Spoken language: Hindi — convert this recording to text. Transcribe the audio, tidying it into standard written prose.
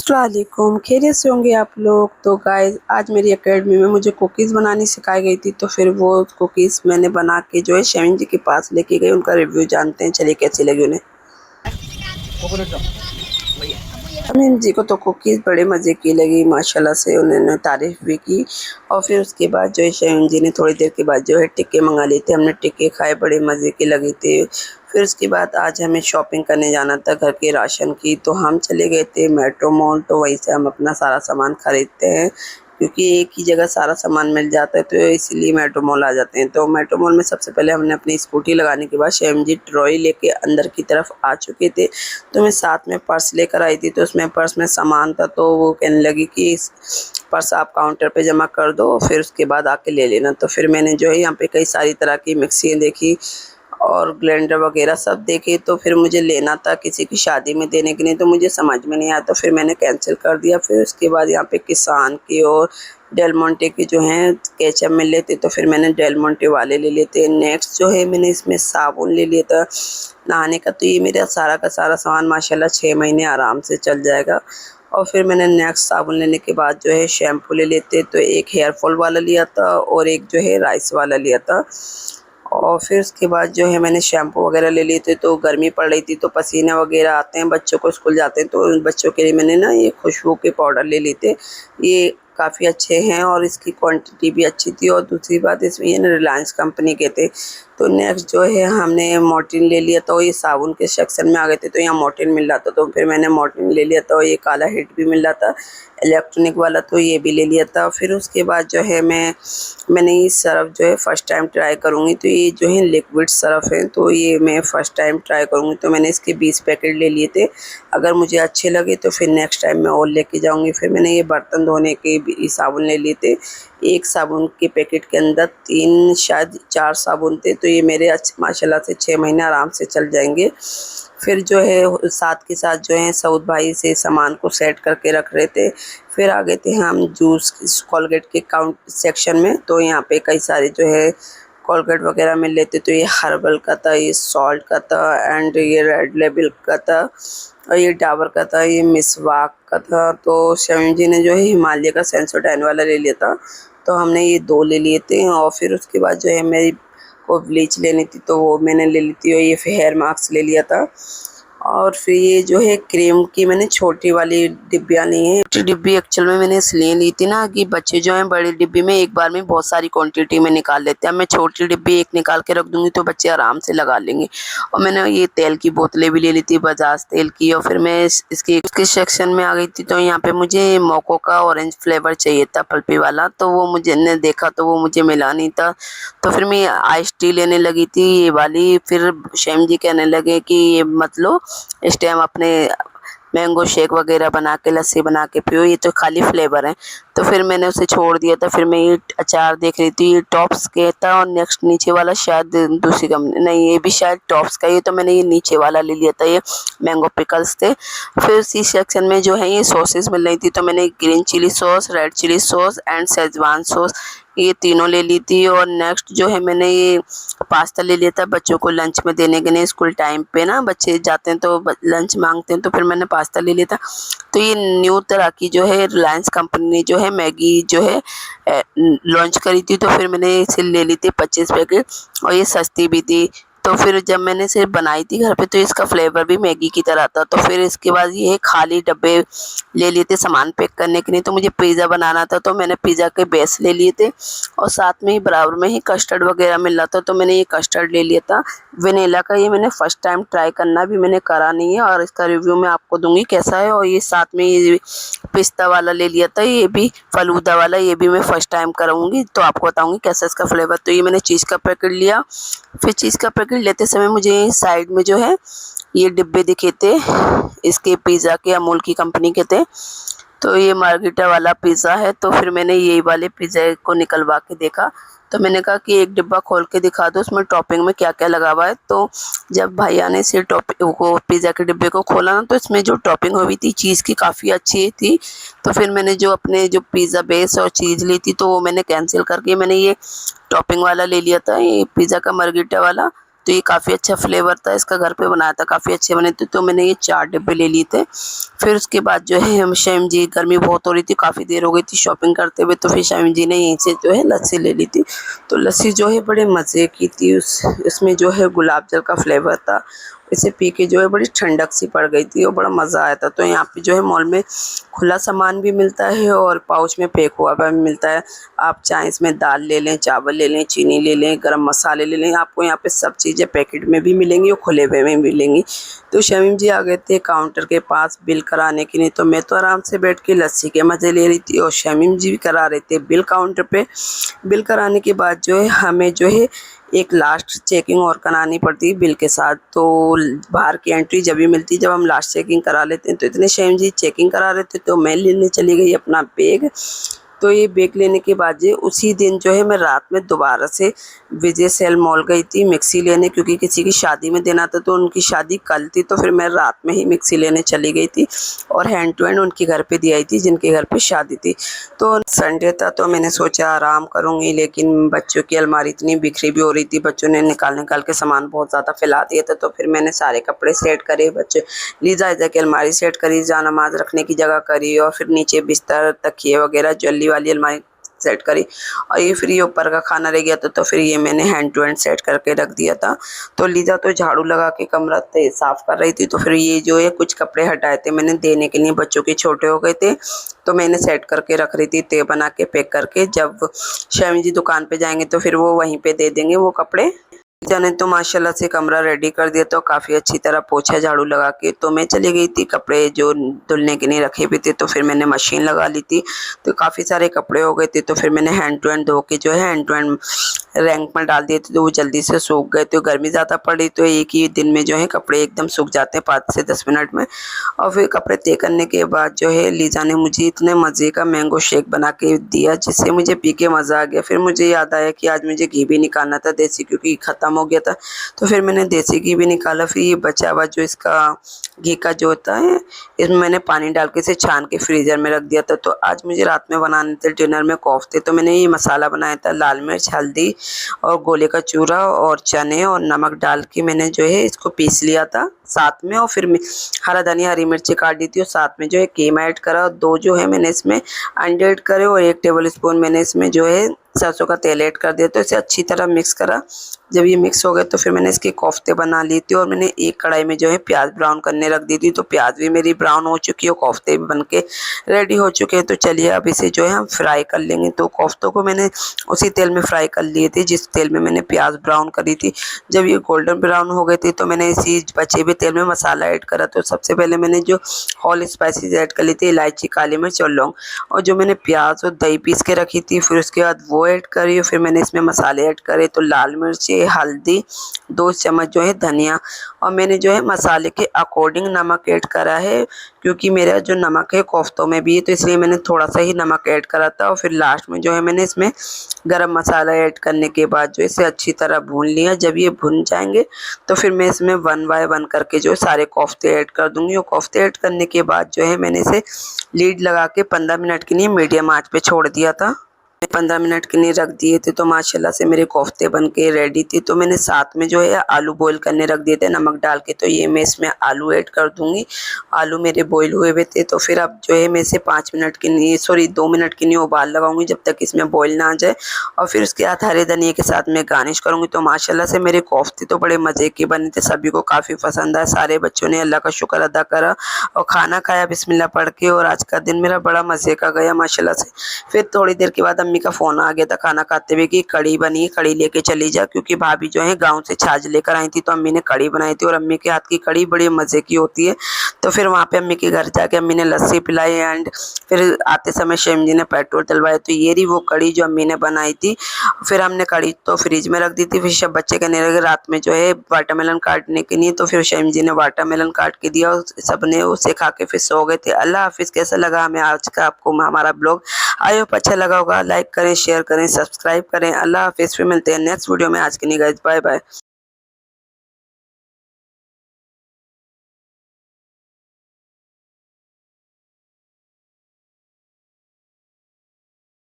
अस्सलामुअलैकुम, खैरियत से होंगे आप लोग। तो गाइस आज मेरी एकेडमी में मुझे कुकीज़ बनानी सिखाई गई थी, तो फिर वो कुकीज़ मैंने बना के जो है शमीम जी के पास लेके गई। उनका रिव्यू जानते हैं, चलिए कैसी लगी उन्हें। शमीम जी को तो कुकीज़ बड़े मज़े की लगी, माशाल्लाह से उन्होंने तारीफ़ भी की। और फिर उसके बाद जो है शमीम जी ने थोड़ी देर के बाद जो है टिक्के मंगा लिए थे। हमने टिक्के खाए, बड़े मज़े के लगे थे। फिर उसके बाद आज हमें शॉपिंग करने जाना था घर के राशन की, तो हम चले गए थे मेट्रो मॉल। तो वहीं से हम अपना सारा सामान खरीदते हैं, क्योंकि एक ही जगह सारा सामान मिल जाता है, तो इसीलिए मेट्रो मॉल आ जाते हैं। तो मेट्रो मॉल में सबसे पहले हमने अपनी स्कूटी लगाने के बाद शमीम जी ट्रॉली लेके अंदर की तरफ आ चुके थे। तो मैं साथ में पर्स लेकर आई थी, तो उसमें पर्स में सामान था, तो वो कहने लगी कि इस पर्स आप काउंटर पे जमा कर दो, फिर उसके बाद आके ले लेना। तो फिर मैंने जो है यहाँ पे कई सारी तरह की मिक्सियाँ देखी और ब्लेंडर वगैरह सब देखे। तो फिर मुझे लेना था किसी की शादी में देने के लिए, तो मुझे समझ में नहीं आया, तो फिर मैंने कैंसिल कर दिया। फिर उसके बाद यहाँ पे किसान की और डेल मोंटे के जो हैं केचप मिल लेते, तो फिर मैंने डेल मोंटे वाले ले लेते। नेक्स्ट जो है मैंने इसमें साबुन ले लिया था नहाने का। तो ये मेरा सारा का सारा सामान माशाल्लाह 6 महीने आराम से चल जाएगा। और फिर मैंने नेक्स्ट साबुन लेने के बाद जो है शैम्पू ले लेते, तो एक हेयर फॉल वाला लिया था और एक जो है राइस वाला लिया था। और फिर उसके बाद जो है मैंने शैम्पू वगैरह ले लिए थे। तो गर्मी पड़ रही थी, तो पसीने वगैरह आते हैं, बच्चों को स्कूल जाते हैं, तो बच्चों के लिए मैंने ना ये खुशबू के पाउडर ले लिए थे। ये काफ़ी अच्छे हैं और इसकी क्वांटिटी भी अच्छी थी। और दूसरी बात, इसमें ये ना रिलायंस कंपनी के थे। तो नेक्स्ट जो है हमने मोर्टीन ले लिया था। ये साबुन के सेक्शन में आ गए थे, तो यहाँ मोर्टीन मिल रहा था, तो फिर मैंने मोर्टीन ले लिया था। और ये काला हिट भी मिल रहा था इलेक्ट्रॉनिक वाला, तो ये भी ले लिया था। फिर उसके बाद जो है मैंने ये सर्फ़ जो है फ़र्स्ट टाइम ट्राई करूँगी। तो ये जो है लिक्विड सर्फ़ है, तो ये मैं फ़र्स्ट टाइम ट्राई करूँगी। तो मैंने इसके 20 पैकेट ले लिए थे। अगर मुझे अच्छे लगे तो फिर नेक्स्ट टाइम मैं और लेके जाऊँगी। फिर मैंने ये बर्तन धोने के भी साबुन ले लिए थे। एक साबुन के पैकेट के अंदर 3 शायद 4 साबुन थे, तो ये मेरे माशाल्लाह से 6 महीने आराम से चल जाएंगे। फिर जो है साथ के साथ जो है सऊद भाई से सामान को सेट करके रख रहे थे। फिर आ गए थे हम जूस कोलगेट के काउंट सेक्शन में। तो यहाँ पे कई सारे जो है कोलगेट वगैरह मिल लेते, तो ये हर्बल का था, ये सॉल्ट का था, एंड ये रेड लेबल का था, और ये डाबर का था, ये मिसवाक का था। तो शमीम जी ने जो है हिमालय का सेंसोडाइन वाला ले लिया था, तो हमने ये 2 ले लिए थे। और फिर उसके बाद जो है मेरी को ब्लीच लेनी थी, तो वो मैंने ले ली थी। और ये हेयर मास्क ले लिया था। और फिर ये जो है क्रीम की मैंने छोटी वाली डिब्बियाँ ली हैं। छोटी डिब्बी एक्चुअल में मैंने इसलिए ली थी ना कि बच्चे जो हैं बड़ी डिब्बी में एक बार में बहुत सारी क्वांटिटी में निकाल लेते हैं। मैं छोटी डिब्बी एक निकाल के रख दूंगी, तो बच्चे आराम से लगा लेंगे। और मैंने ये तेल की बोतलें भी ले ली थी, बजाज तेल की। और फिर मैं इसके सेक्शन में आ गई थी। तो यहाँ पे मुझे मोको का ऑरेंज फ्लेवर चाहिए था, पल्पी वाला, तो वो मुझे ने देखा तो वो मुझे मिला नहीं था। तो फिर मैं आइस टी लेने लगी थी ये वाली। फिर शैम जी कहने लगे कि ये मत लो, इस टाइम अपने मैंगो शेक वगैरह बना के, लस्सी बना के पियो, ये तो खाली फ्लेवर है। तो फिर मैंने उसे छोड़ दिया था। फिर मैं ये अचार देख रही थी, ये टॉप्स के था, और नेक्स्ट नीचे वाला शायद दूसरी कंपनी, नहीं ये भी शायद टॉप्स का ही। तो मैंने ये नीचे वाला ले लिया था, ये मैंगो पिकल्स थे। फिर उसी सेक्शन में जो है ये सॉसेस मिल रही थी, तो मैंने green chili sauce, red chili sauce and schezwan sauce, ये तीनों ले ली थी। और नेक्स्ट जो है मैंने ये पास्ता ले लिया था बच्चों को लंच में देने के लिए। स्कूल टाइम पे ना बच्चे जाते हैं तो लंच मांगते हैं, तो फिर मैंने पास्ता ले लिया था। तो ये न्यू तरह की जो है रिलायंस कंपनी ने जो है मैगी जो है लॉन्च करी थी, तो फिर मैंने इसे ले ली थी 25 पैकेट, और ये सस्ती भी थी। तो फिर जब मैंने इसे बनाई थी घर पे, तो इसका फ्लेवर भी मैगी की तरह था। तो फिर इसके बाद ये खाली डब्बे ले लिए थे सामान पैक करने के लिए। तो मुझे पिज़्ज़ा बनाना था, तो मैंने पिज़्ज़ा के बेस ले लिए थे, और साथ में ही बराबर में ही कस्टर्ड वगैरह मिल रहा था, तो मैंने ये कस्टर्ड ले लिया था वेनिला का। ये मैंने फ़र्स्ट टाइम ट्राई करना भी मैंने करा नहीं है, और इसका रिव्यू मैं आपको दूंगी कैसा है। और ये साथ में ये पिस्ता वाला ले लिया था, ये भी फलूदा वाला, ये भी मैं फ़र्स्ट टाइम कराऊंगी, तो आपको बताऊंगी कैसा इसका फ्लेवर। तो ये मैंने चीज़ का पैकेट लिया। फिर चीज़ का पैकेट लेते समय मुझे साइड में जो है ये डिब्बे दिखे थे, इसके पिज़्ज़ा के अमूल की कंपनी के थे। तो ये मार्गरीटा वाला पिज़्ज़ा है। तो फिर मैंने यही वाले पिज़्ज़ा को निकलवा के देखा, तो मैंने कहा कि एक डिब्बा खोल के दिखा दो, उसमें टॉपिंग में क्या क्या लगा हुआ है। तो जब भैया ने इसे टॉपिंग को पिज़्ज़ा के डिब्बे को खोला ना, तो इसमें जो टॉपिंग हुई थी चीज़ की काफ़ी अच्छी थी। तो फिर मैंने जो अपने जो पिज़्ज़ा बेस और चीज़ ली थी, तो वो मैंने कैंसिल करके मैंने ये टॉपिंग वाला ले लिया था, ये पिज़्ज़ा का मार्गरीटा वाला। तो ये काफ़ी अच्छा फ्लेवर था, इसका घर पे बनाया था, काफ़ी अच्छे बने थे। तो मैंने ये 4 डिब्बे ले लिए थे। फिर उसके बाद जो है हम शमीम जी, गर्मी बहुत हो रही थी, काफ़ी देर हो गई थी शॉपिंग करते हुए, तो फिर शमीम जी ने यहीं से जो है लस्सी ले ली थी। तो लस्सी जो है बड़े मज़े की थी, उसमें जो है गुलाब जल का फ्लेवर था। इसे पी के जो है बड़ी ठंडक सी पड़ गई थी और बड़ा मज़ा आया था। तो यहाँ पे जो है मॉल में खुला सामान भी मिलता है और पाउच में पैक हुआ भी मिलता है। आप चाहें इसमें दाल ले लें, चावल ले लें, चीनी ले लें, गरम मसाले ले लें, आपको यहाँ पे सब चीज़ें पैकेट में भी मिलेंगी और खुले हुए में मिलेंगी। तो शमीम जी आ गए थे काउंटर के पास बिल कराने के लिए, तो मैं तो आराम से बैठ के लस्सी के मज़े ले रही थी और शमीम जी भी करा रहे थे बिल काउंटर पे। बिल कराने के बाद जो है हमें जो है एक लास्ट चेकिंग और करानी पड़ती है बिल के साथ। तो बाहर की एंट्री जब भी मिलती है जब हम लास्ट चेकिंग करा लेते हैं। तो इतने शमीम जी चेकिंग करा रहे थे तो मैं लेने चली गई अपना बैग। तो ये बैग लेने के बाद जो उसी दिन जो है मैं रात में दोबारा से विजय सेल मॉल गई थी मिक्सी लेने, क्योंकि किसी की शादी में देना था। तो उनकी शादी कल थी, तो फिर मैं रात में ही मिक्सी लेने चली गई थी और हैंड टू हैंड उनके घर पे दी आई थी जिनके घर पे शादी थी। तो संडे था तो मैंने सोचा आराम करूँगी, लेकिन बच्चों की अलमारी इतनी बिखरी भी हो रही थी, बच्चों ने निकाल निकाल के सामान बहुत ज़्यादा फैला दिया था। तो फिर मैंने सारे कपड़े सेट करे, बच्चे लीजा की अलमारी सेट करी, नमाज रखने की जगह करी और फिर नीचे बिस्तर तकिए वगैरह जल्दी वाली अलमारी सेट करी। और ये फिर ये ऊपर का खाना रह गया था, तो फिर ये मैंने हैंड टू हैंड सेट करके रख दिया था। तो लीजा तो झाड़ू लगा के कमरा साफ कर रही थी, तो फिर ये जो है कुछ कपड़े हटाए थे मैंने देने के लिए, बच्चों के छोटे हो गए थे तो मैंने सेट करके रख रही थी, तय बना के पैक करके। जब शमी जी दुकान पे जाएंगे तो फिर वो वहीं पे दे देंगे वो कपड़े। जाने तो माशाल्लाह से कमरा रेडी कर दिया, तो काफ़ी अच्छी तरह पोछा झाड़ू लगा के तो मैं चली गई थी कपड़े जो धुलने के लिए रखे भी थे। तो फिर मैंने मशीन लगा ली थी, तो काफ़ी सारे कपड़े हो गए थे। तो फिर मैंने हैंड टू हैंड धो के जो है हैंड टू हैंड रैंक में डाल दिए थे, तो वो जल्दी से सूख गए। तो गर्मी ज़्यादा पड़ी तो एक ही दिन में जो है कपड़े एकदम सूख जाते हैं 5 से 10 मिनट में। और फिर कपड़े तय करने के बाद जो है लीजा ने मुझे इतने मज़े का मैंगो शेक बना के दिया जिससे मुझे पी के मज़ा आ गया। फिर मुझे याद आया कि आज मुझे घी भी निकालना था देसी, क्योंकि ख़त्म हो गया था। तो फिर मैंने देसी घी भी निकाला। फिर ये बचा हुआ जो इसका घी का जो होता है इसमें मैंने पानी डाल के इसे छान के फ्रीज़र में रख दिया था। तो आज मुझे रात में बनाने थे डिनर में कोफ्ते, तो मैंने ये मसाला बनाया था, लाल मिर्च, हल्दी और गोले का चूरा और चने और नमक डाल के मैंने जो है इसको पीस लिया था साथ में। और फिर हरा धनिया, हरी मिर्ची काट दी थी और साथ में जो है कीमा ऐड करा और 2 जो है मैंने इसमें अंडे ऐड करे और 1 टेबल स्पून मैंने इसमें जो है सरसों का तेल ऐड कर दिया। तो इसे अच्छी तरह मिक्स करा। जब ये मिक्स हो गए तो फिर मैंने इसके कोफ्ते बना लिए थे और मैंने एक कढ़ाई में जो है प्याज ब्राउन करने रख दी थी। तो प्याज भी मेरी ब्राउन हो चुकी है और कोफ्ते भी बन के रेडी हो चुके हैं। तो चलिए अब इसे जो है हम फ्राई कर लेंगे। तो कोफ्तों को मैंने उसी तेल में फ्राई कर लिए थे जिस तेल में मैंने प्याज ब्राउन करी थी। जब ये गोल्डन ब्राउन हो गए थे तो मैंने इसी बचे हुए तेल में मसाला ऐड करा। तो सबसे पहले मैंने जो होल स्पाइसेस ऐड कर ली थी, इलायची, काली मिर्च और लौंग, और जो मैंने प्याज और दही पीस के रखी थी फिर उसके बाद वो ऐड करी। और फिर मैंने इसमें मसाले ऐड करे, तो लाल मिर्ची, हल्दी, 2 चम्मच जो है धनिया, और मैंने जो है मसाले के अकॉर्डिंग नमक ऐड करा है, क्योंकि मेरा जो नमक है कोफ्तों में भी है तो इसलिए मैंने थोड़ा सा ही नमक ऐड करा था। और फिर लास्ट में जो है मैंने इसमें गरम मसाला ऐड करने के बाद जो इसे अच्छी तरह भून लिया। जब ये भुन जाएंगे तो फिर मैं इसमें 1 बाय 1 करके जो सारे कोफ्ते ऐड कर दूंगी। और कोफ्ते ऐड करने के बाद जो है मैंने इसे लीड लगा के 15 मिनट के लिए मीडियम आंच पे छोड़ दिया था। 15 मिनट के लिए रख दिए थे तो माशाल्लाह से मेरे कोफ्ते बन के रेडी थी। तो मैंने साथ में जो है आलू बॉईल करने रख दिए थे नमक डाल के, तो ये मैं इसमें आलू ऐड कर दूंगी। आलू मेरे बॉईल हुए हुए थे। तो फिर अब जो है मैं इसे 5 मिनट के लिए 2 मिनट के लिए उबाल लगाऊंगी जब तक इसमें बॉईल ना आ जाए। और फिर उसके बाद हरे धनिया के साथ मैं गार्निश करूँगी। तो माशाल्लाह से मेरे कोफ्ते तो बड़े मज़े के बने थे, सभी को काफ़ी पसंद आया। सारे बच्चों ने अल्लाह का शुक्र अदा करा और खाना खाया बिस्मिल्लाह पढ़ के। और आज का दिन मेरा बड़ा मज़े का गया माशाल्लाह से। फिर थोड़ी देर के बाद अम्मी का फ़ोन आ गया था खाना खाते हुए कि कड़ी बनी है, कड़ी लेके चली जा, क्योंकि भाभी जो है गांव से छाछ लेकर आई थी। तो अम्मी ने कड़ी बनाई थी और अम्मी के हाथ की कड़ी बड़ी मज़े की होती है। तो फिर वहाँ पे अम्मी के घर जाके अम्मी ने लस्सी पिलाई एंड फिर आते समय शमीम जी ने पेट्रोल डलवाया। तो ये रही वो कड़ी जो अम्मी ने बनाई थी। फिर हमने कड़ी तो फ्रिज में रख दी थी। फिर सब बच्चे कहने लगे रात में जो है वाटरमेलन काटने के लिए, तो फिर शमीम जी ने वाटरमेलन काट के दिया और सबने उसे खा के फिर सो गए थे। अल्लाह हाफिज़। कैसा लगा हमें आज का आपको हमारा ब्लॉग? आई होप अच्छा लगा होगा। लाइक करें, शेयर करें, सब्सक्राइब करें। अल्लाह हाफिज़। फिर मिलते हैं नेक्स्ट वीडियो में। आज के लिए गाइस बाय बाय।